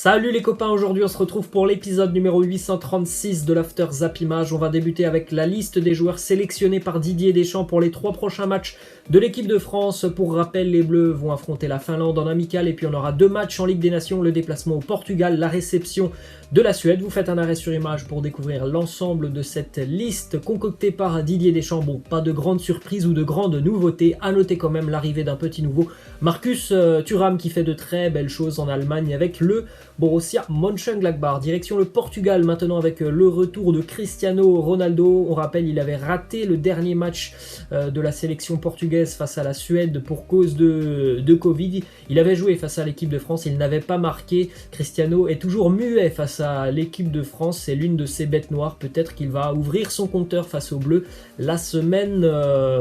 Salut les copains, aujourd'hui on se retrouve pour l'épisode numéro 836 de l'After Zap Image. On va débuter avec la liste des joueurs sélectionnés par Didier Deschamps pour les 3 prochains matchs de l'équipe de France. Pour rappel, les Bleus vont affronter la Finlande en amical et puis on aura 2 matchs en Ligue des Nations, le déplacement au Portugal, la réception de la Suède. Vous faites un arrêt sur image pour découvrir l'ensemble de cette liste concoctée par Didier Deschamps. Bon, pas de grande surprise ou de grande nouveauté, à noter quand même l'arrivée d'un petit nouveau, Marcus Thuram, qui fait de très belles choses en Allemagne avec le Borussia Mönchengladbach. Direction le Portugal maintenant avec le retour de Cristiano Ronaldo. On rappelle, il avait raté le dernier match de la sélection portugaise face à la Suède pour cause de Covid. Il avait joué face à l'équipe de France, il n'avait pas marqué. Cristiano est toujours muet face à l'équipe de France, c'est l'une de ses bêtes noires. Peut-être qu'il va ouvrir son compteur face aux Bleus la semaine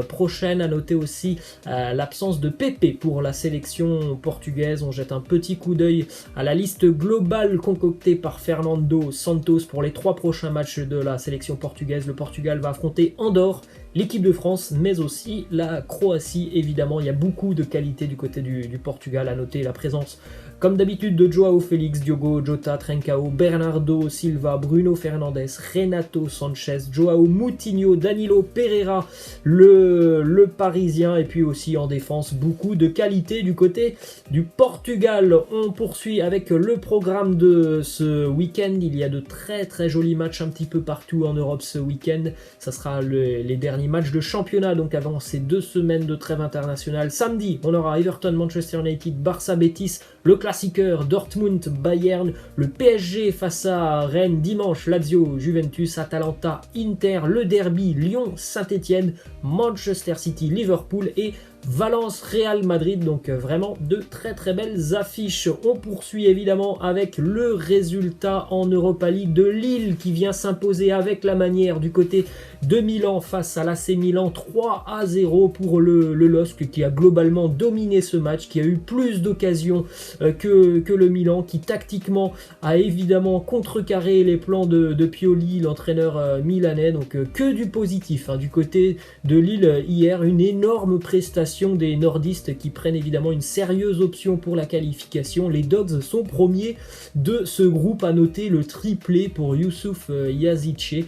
prochaine. À noter aussi l'absence de Pepe pour la sélection portugaise. On jette un petit coup d'œil à la liste globale concoctée par Fernando Santos pour les 3 prochains matchs de la sélection portugaise. Le Portugal va affronter Andorre, l'équipe de France, mais aussi la Croatie. Évidemment, il y a beaucoup de qualité du côté du Portugal. À noter la présence, comme d'habitude, de Joao Félix, Diogo Jota, Trincao, Bernardo Silva, Bruno Fernandes, Renato Sanchez, Joao Moutinho, Danilo Pereira, le Parisien, et puis aussi en défense, beaucoup de qualité du côté du Portugal. On poursuit avec le programme de ce week-end. Il y a de très très jolis matchs un petit peu partout en Europe ce week-end. Ça sera les derniers matchs de championnat, donc avant ces 2 semaines de trêve internationale. Samedi, on aura Everton, Manchester United, Barça, Betis, le classiqueur Dortmund, Bayern, le PSG face à Rennes dimanche, Lazio, Juventus, Atalanta, Inter, le derby, Lyon, Saint-Etienne, Manchester City, Liverpool et Valence, Real Madrid. Donc vraiment de très très belles affiches. On poursuit évidemment avec le résultat en Europa League de Lille qui vient s'imposer avec la manière du côté de Milan face à l'AC Milan, 3-0 pour le LOSC, qui a globalement dominé ce match, qui a eu plus d'occasions que le Milan, qui tactiquement a évidemment contrecarré les plans de Pioli, l'entraîneur milanais. Donc que du positif du côté de Lille hier. Une énorme prestation des nordistes qui prennent évidemment une sérieuse option pour la qualification. Les Dogs sont premiers de ce groupe. À noter le triplé pour Youssouf Yazice,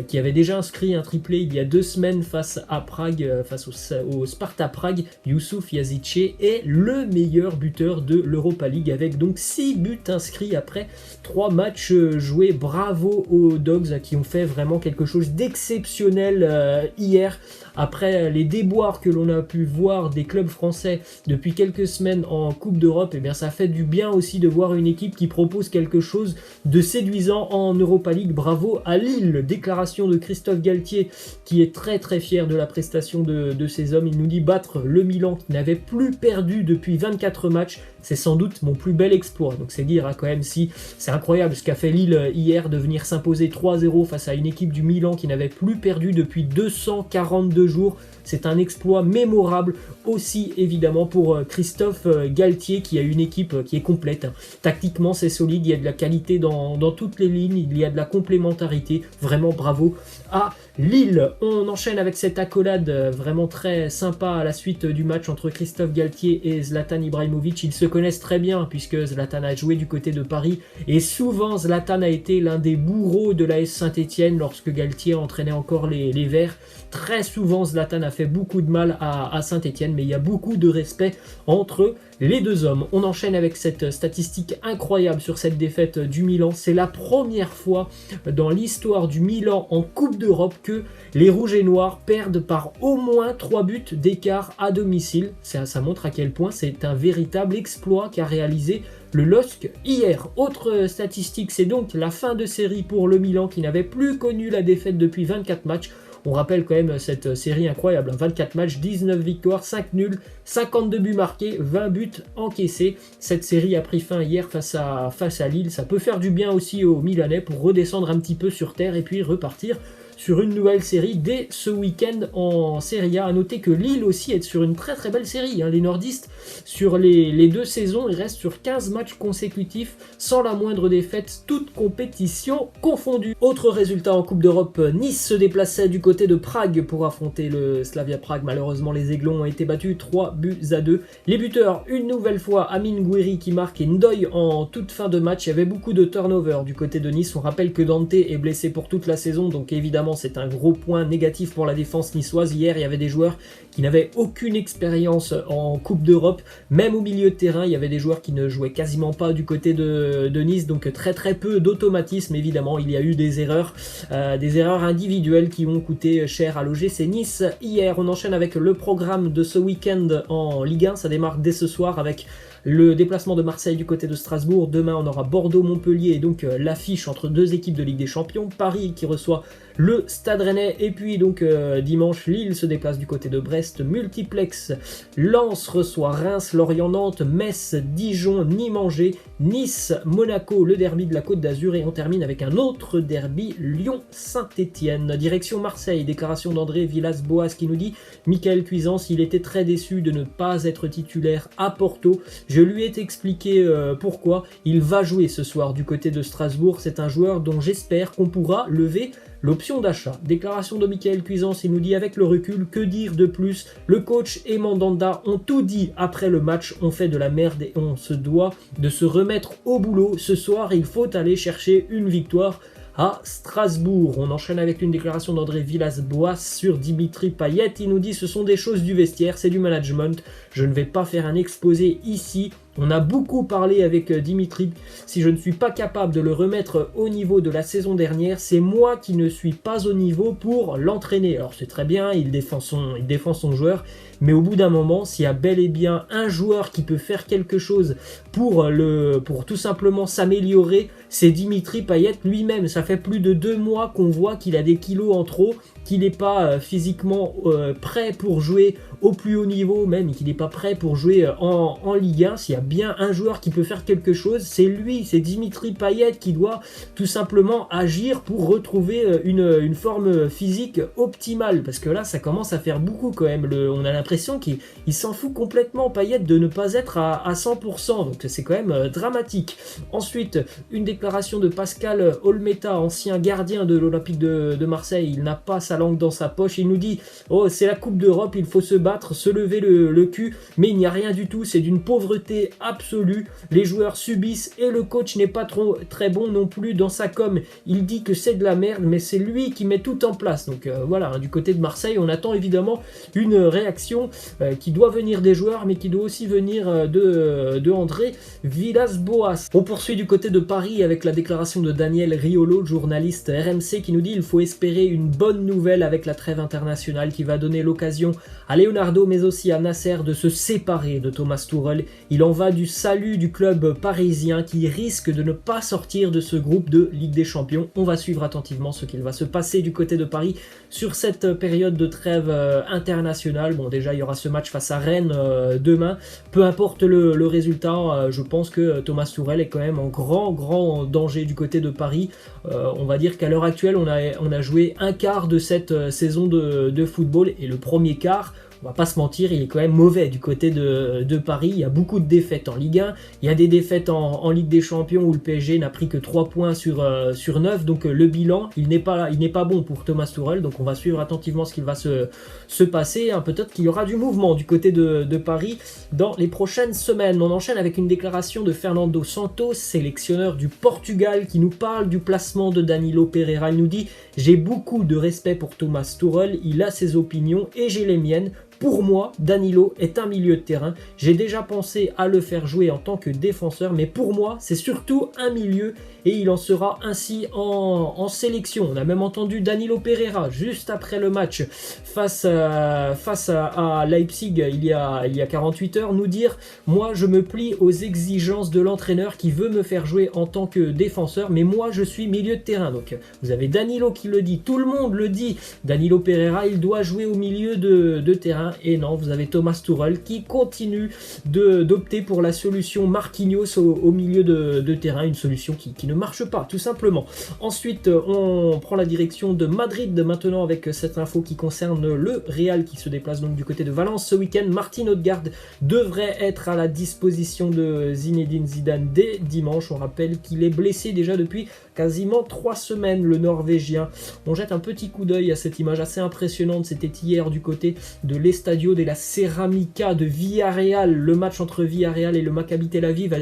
qui avait déjà inscrit un triplé il y a 2 semaines face à Prague, face au Sparta Prague. Youssouf Yazice est le meilleur buteur de l'Europa League avec donc 6 buts inscrits après 3 matchs joués. Bravo aux Dogs qui ont fait vraiment quelque chose d'exceptionnel hier. Après les déboires que l'on a pu voir des clubs français depuis quelques semaines en Coupe d'Europe, et bien ça fait du bien aussi de voir une équipe qui propose quelque chose de séduisant en Europa League. Bravo à Lille. Déclaration de Christophe Galtier qui est très très fier de la prestation de ses hommes. Il nous dit: battre le Milan qui n'avait plus perdu depuis 24 matchs, c'est sans doute mon plus bel exploit. Donc c'est dire quand même si c'est incroyable ce qu'a fait Lille hier, de venir s'imposer 3-0 face à une équipe du Milan qui n'avait plus perdu depuis 242 jours. C'est un exploit mémorable aussi évidemment pour Christophe Galtier, qui a une équipe qui est complète. Tactiquement c'est solide, il y a de la qualité dans toutes les lignes, il y a de la complémentarité. Vraiment bravo à Lille. On enchaîne avec cette accolade vraiment très sympa à la suite du match entre Christophe Galtier et Zlatan Ibrahimovic. Ils se connaissent très bien puisque Zlatan a joué du côté de Paris et souvent Zlatan a été l'un des bourreaux de l'AS Saint-Etienne lorsque Galtier entraînait encore les Verts. Très souvent Zlatan a fait beaucoup de mal à Saint-Etienne, mais il y a beaucoup de respect entre les deux hommes. On enchaîne avec cette statistique incroyable sur cette défaite du Milan. C'est la première fois dans l'histoire du Milan en Coupe d'Europe que les Rouges et Noirs perdent par au moins 3 buts d'écart à domicile. Ça montre à quel point c'est un véritable exploit qu'a réalisé le LOSC hier. Autre statistique, c'est donc la fin de série pour le Milan qui n'avait plus connu la défaite depuis 24 matchs. On rappelle quand même cette série incroyable, 24 matchs, 19 victoires, 5 nuls, 52 buts marqués, 20 buts encaissés. Cette série a pris fin hier face à Lille. Ça peut faire du bien aussi aux Milanais pour redescendre un petit peu sur terre et puis repartir sur une nouvelle série dès ce week-end en Serie A. À noter que Lille aussi est sur une très très belle série. Les nordistes, sur les 2 saisons, ils restent sur 15 matchs consécutifs sans la moindre défaite, toutes compétitions confondues. Autre résultat en Coupe d'Europe, Nice se déplaçait du côté de Prague pour affronter le Slavia Prague. Malheureusement, les Aiglons ont été battus 3-2. Les buteurs, une nouvelle fois, Amine Gouiri qui marque et Ndoye en toute fin de match. Il y avait beaucoup de turnover du côté de Nice. On rappelle que Dante est blessé pour toute la saison, donc évidemment c'est un gros point négatif pour la défense niçoise. Hier, il y avait des joueurs qui n'avaient aucune expérience en Coupe d'Europe, même au milieu de terrain, il y avait des joueurs qui ne jouaient quasiment pas du côté de Nice, donc très très peu d'automatisme. Évidemment, il y a eu des erreurs individuelles qui ont coûté cher à l'OGC Nice. Hier, on enchaîne avec le programme de ce week-end en Ligue 1, ça démarre dès ce soir avec le déplacement de Marseille du côté de Strasbourg. Demain, on aura Bordeaux-Montpellier et donc l'affiche entre 2 équipes de Ligue des Champions. Paris qui reçoit le Stade Rennais. Et puis donc dimanche, Lille se déplace du côté de Brest. Multiplex, Lens reçoit Reims, Lorient-Nantes, Metz, Dijon, Nîmes-Angers, Nice, Monaco, le derby de la Côte d'Azur. Et on termine avec un autre derby, Lyon-Saint-Étienne. Direction Marseille, déclaration d'André Villas-Boas qui nous dit « Michael Cuisance, il était très déçu de ne pas être titulaire à Porto. Je lui ai expliqué pourquoi. Il va jouer ce soir du côté de Strasbourg. C'est un joueur dont j'espère qu'on pourra lever l'option d'achat. » Déclaration de Michael Cuisance, il nous dit avec le recul, que dire de plus? Le coach et Mandanda ont tout dit après le match. On fait de la merde et on se doit de se remettre au boulot. Ce soir, il faut aller chercher une victoire à Strasbourg. On enchaîne avec une déclaration d'André Villas-Boas sur Dimitri Payet. Il nous dit « Ce sont des choses du vestiaire, c'est du management. Je ne vais pas faire un exposé ici. On a beaucoup parlé avec Dimitri. Si je ne suis pas capable de le remettre au niveau de la saison dernière, c'est moi qui ne suis pas au niveau pour l'entraîner. » Alors c'est très bien, il défend son joueur, mais au bout d'un moment, s'il y a bel et bien un joueur qui peut faire quelque chose pour tout simplement s'améliorer, c'est Dimitri Payet lui-même. Ça fait plus de 2 mois qu'on voit qu'il a des kilos en trop, qu'il n'est pas physiquement prêt pour jouer au plus haut niveau, même qu'il n'est pas prêt pour jouer en Ligue 1. S'il y a bien un joueur qui peut faire quelque chose, c'est lui, c'est Dimitri Payet qui doit tout simplement agir pour retrouver une forme physique optimale, parce que là ça commence à faire beaucoup quand même. On a l'impression qu'il s'en fout complètement, Payet, de ne pas être à 100%, donc c'est quand même dramatique. Ensuite, une déclaration de Pascal Olmeta, ancien gardien de l'Olympique de Marseille. Il n'a pas sa langue dans sa poche, il nous dit « Oh, c'est la Coupe d'Europe, il faut se battre, se lever le cul, mais il n'y a rien du tout, c'est d'une pauvreté absolue. Les joueurs subissent et le coach n'est pas très bon non plus dans sa com. Il dit que c'est de la merde, mais c'est lui qui met tout en place. » Donc voilà, du côté de Marseille, on attend évidemment une réaction qui doit venir des joueurs, mais qui doit aussi venir de André Villas-Boas. On poursuit du côté de Paris avec la déclaration de Daniel Riolo, journaliste RMC, qui nous dit « Il faut espérer une bonne nouvelle avec la trêve internationale qui va donner l'occasion à Leonardo mais aussi à Nasser de se séparer de Thomas Tuchel. Il en va du salut du club parisien qui risque de ne pas sortir de ce groupe de Ligue des Champions. » On va suivre attentivement ce qu'il va se passer du côté de Paris sur cette période de trêve internationale. Bon, déjà il y aura ce match face à Rennes demain. Peu importe le résultat, je pense que Thomas Tuchel est quand même en grand danger du côté de Paris. On va dire qu'à l'heure actuelle, on a joué un quart de cette saison de football, et le premier quart, on va pas se mentir, il est quand même mauvais du côté de Paris. Il y a beaucoup de défaites en Ligue 1, il y a des défaites en Ligue des Champions où le PSG n'a pris que 3 points sur 9, donc le bilan il n'est pas bon pour Thomas Tuchel. Donc on va suivre attentivement ce qu'il va se passer. Peut-être qu'il y aura du mouvement du côté de Paris dans les prochaines semaines. On enchaîne avec une déclaration de Fernando Santos, sélectionneur du Portugal, qui nous parle du placement de Danilo Pereira. Il nous dit « J'ai beaucoup de respect pour Thomas Tuchel, il a ses opinions et j'ai les miennes. Pour moi, Danilo est un milieu de terrain. J'ai déjà pensé à le faire jouer en tant que défenseur, mais pour moi, c'est surtout un milieu et il en sera ainsi en sélection. » On a même entendu Danilo Pereira juste après le match face à Leipzig il y a 48 heures nous dire « Moi, je me plie aux exigences de l'entraîneur qui veut me faire jouer en tant que défenseur, mais moi, je suis milieu de terrain. » Donc, vous avez Danilo qui le dit, tout le monde le dit. Danilo Pereira, il doit jouer au milieu de terrain. terrain. Et non, vous avez Thomas Tuchel qui continue d'opter pour la solution Marquinhos au milieu de terrain, une solution qui ne marche pas, tout simplement. Ensuite, on prend la direction de Madrid maintenant avec cette info qui concerne le Real qui se déplace donc du côté de Valence ce week-end. Martin Odegaard devrait être à la disposition de Zinedine Zidane dès dimanche. On rappelle qu'il est blessé déjà depuis quasiment 3 semaines, le Norvégien. On jette un petit coup d'œil à cette image assez impressionnante. C'était hier du côté de l'Estadio de la Ceramica de Villarreal. Le match entre Villarreal et le Maccabi Tel Aviv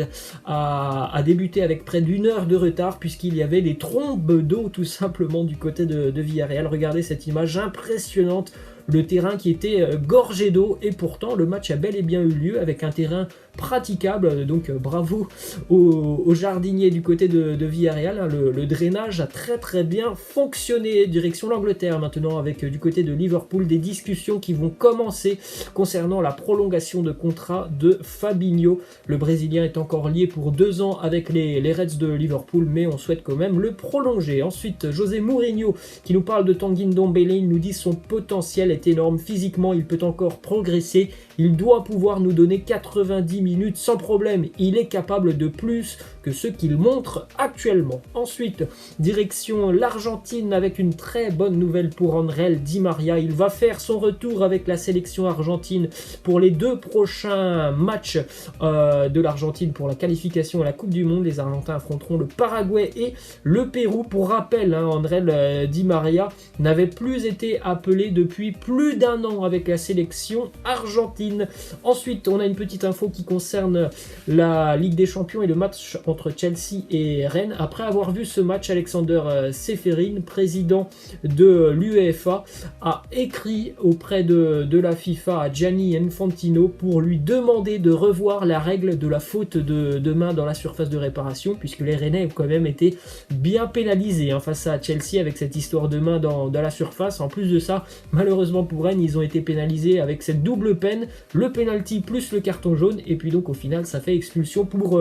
a débuté avec près d'1 heure de retard puisqu'il y avait des trombes d'eau tout simplement du côté de Villarreal. Regardez cette image impressionnante. Le terrain qui était gorgé d'eau et pourtant le match a bel et bien eu lieu avec un terrain praticable, donc bravo aux jardiniers du côté de Villarreal. Le drainage a très bien fonctionné. Direction l'Angleterre maintenant avec du côté de Liverpool des discussions qui vont commencer concernant la prolongation de contrat de Fabinho. Le Brésilien est encore lié pour 2 ans avec les Reds de Liverpool, mais on souhaite quand même le prolonger. Ensuite, José Mourinho qui nous parle de Tanguy Ndombele. Il nous dit son potentiel est énorme physiquement, il peut encore progresser, il doit pouvoir nous donner 90 minutes sans problème, il est capable de plus que ce qu'il montre actuellement. Ensuite, direction l'Argentine avec une très bonne nouvelle pour André Di Maria. Il va faire son retour avec la sélection argentine pour les 2 prochains matchs de l'Argentine pour la qualification à la Coupe du Monde. Les Argentins affronteront le Paraguay et le Pérou. Pour rappel, André Di Maria n'avait plus été appelé depuis plus d'1 an avec la sélection argentine. Ensuite, on a une petite info qui concerne la Ligue des Champions et le match entre Chelsea et Rennes. Après avoir vu ce match, Alexander Ceferin, président de l'UEFA, a écrit auprès de la FIFA à Gianni Infantino pour lui demander de revoir la règle de la faute de main dans la surface de réparation, puisque les Rennais ont quand même été bien pénalisés face à Chelsea avec cette histoire de main dans la surface. En plus de ça, malheureusement pour Rennes, ils ont été pénalisés avec cette double peine, le penalty plus le carton jaune, et puis donc au final ça fait expulsion pour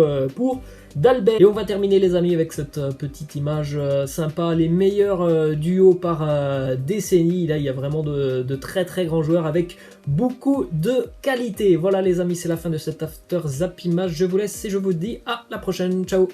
d'Albert. Et on va terminer les amis avec cette petite image sympa, les meilleurs duos par décennie. Là il y a vraiment de très grands joueurs avec beaucoup de qualité. Voilà les amis, c'est la fin de cet After Zap Image. Je vous laisse et je vous dis à la prochaine, ciao.